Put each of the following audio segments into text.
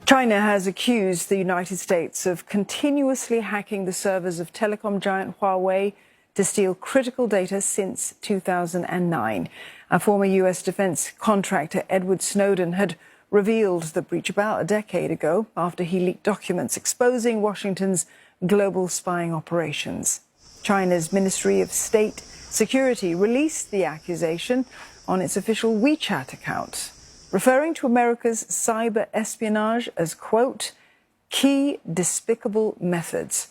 China has accused the United States of continuously hacking the servers of telecom giant Huawei to steal critical data since 2009. A former U.S. defense contractor, Edward Snowden, had revealed the breach about a decade ago after he leaked documents exposing Washington's global spying operations. China's Ministry of State Security released the accusation on its official WeChat account, referring to America's cyber espionage as, quote, key despicable methods.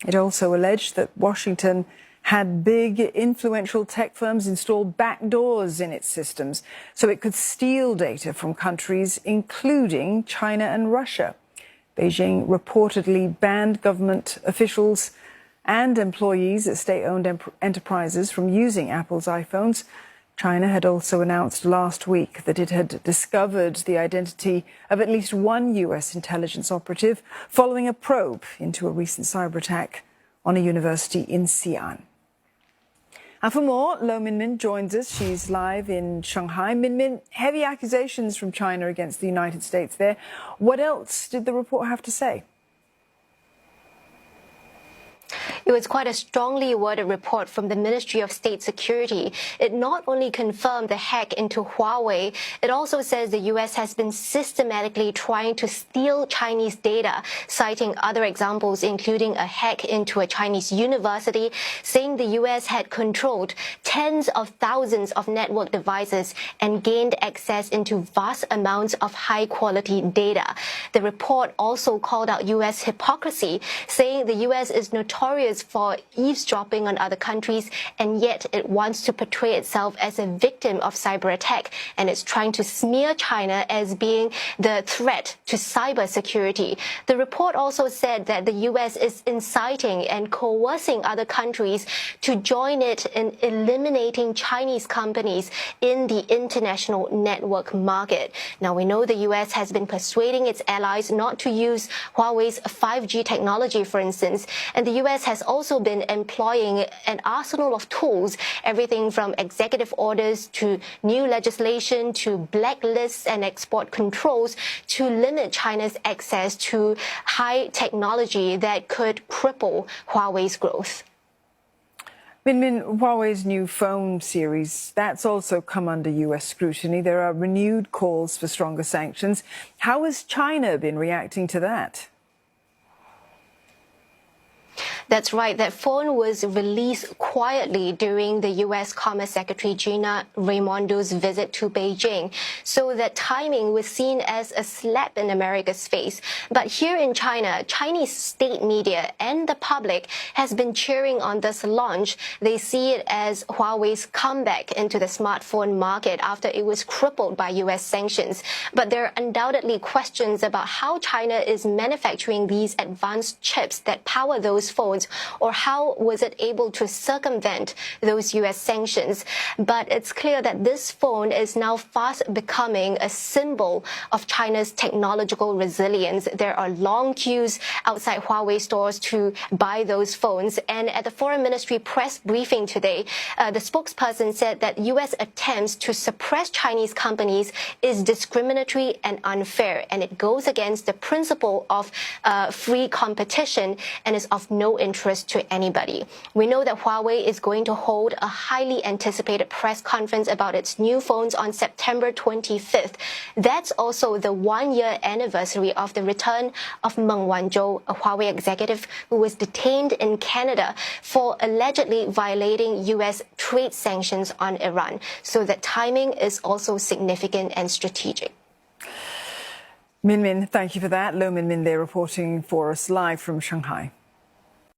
It also alleged that Washington had big, influential tech firms install backdoors in its systems so it could steal data from countries including China and Russia. Beijing reportedly banned government officials and employees at state-owned enterprises from using Apple's iPhones. China had also announced last week that it had discovered the identity of at least one U.S. intelligence operative following a probe into a recent cyber attack on a university in Xi'an. And for more, Lo Minmin joins us. She's live in Shanghai. Minmin, heavy accusations from China against the United States there. What else did the report have to say? It was quite a strongly worded report from the Ministry of State Security. It not only confirmed the hack into Huawei, it also says the U.S. has been systematically trying to steal Chinese data, citing other examples, including a hack into a Chinese university, saying the U.S. had controlled tens of thousands of network devices and gained access into vast amounts of high-quality data. The report also called out U.S. hypocrisy, saying the U.S. is notorious for eavesdropping on other countries, and yet it wants to portray itself as a victim of cyber attack, and it's trying to smear China as being the threat to cyber security. The report also said that the U.S. is inciting and coercing other countries to join it in eliminating Chinese companies in the international network market. Now, we know the U.S. has been persuading its allies not to use Huawei's 5G technology, for instance, and the U.S. has also been employing an arsenal of tools, everything from executive orders to new legislation to blacklists and export controls to limit China's access to high technology that could cripple Huawei's growth. Minmin, Huawei's new phone series, that's also come under U.S. scrutiny. There are renewed calls for stronger sanctions. How has China been reacting to that? That's right. That phone was released quietly during the U.S. Commerce Secretary Gina Raimondo's visit to Beijing. So that timing was seen as a slap in America's face. But here in China, Chinese state media and the public has been cheering on this launch. They see it as Huawei's comeback into the smartphone market after it was crippled by U.S. sanctions. But there are undoubtedly questions about how China is manufacturing these advanced chips that power those phones, or how was it able to circumvent those U.S. sanctions. But it's clear that this phone is now fast becoming a symbol of China's technological resilience. There are long queues outside Huawei stores to buy those phones. And at the Foreign Ministry press briefing today, the spokesperson said that U.S. attempts to suppress Chinese companies is discriminatory and unfair, and it goes against the principle of free competition and is of no interest to anybody. We know that Huawei is going to hold a highly anticipated press conference about its new phones on September 25th. That's also the one-year anniversary of the return of Meng Wanzhou, a Huawei executive who was detained in Canada for allegedly violating U.S. trade sanctions on Iran. So the timing is also significant and strategic. Minmin, thank you for that. Lo Minmin there reporting for us live from Shanghai.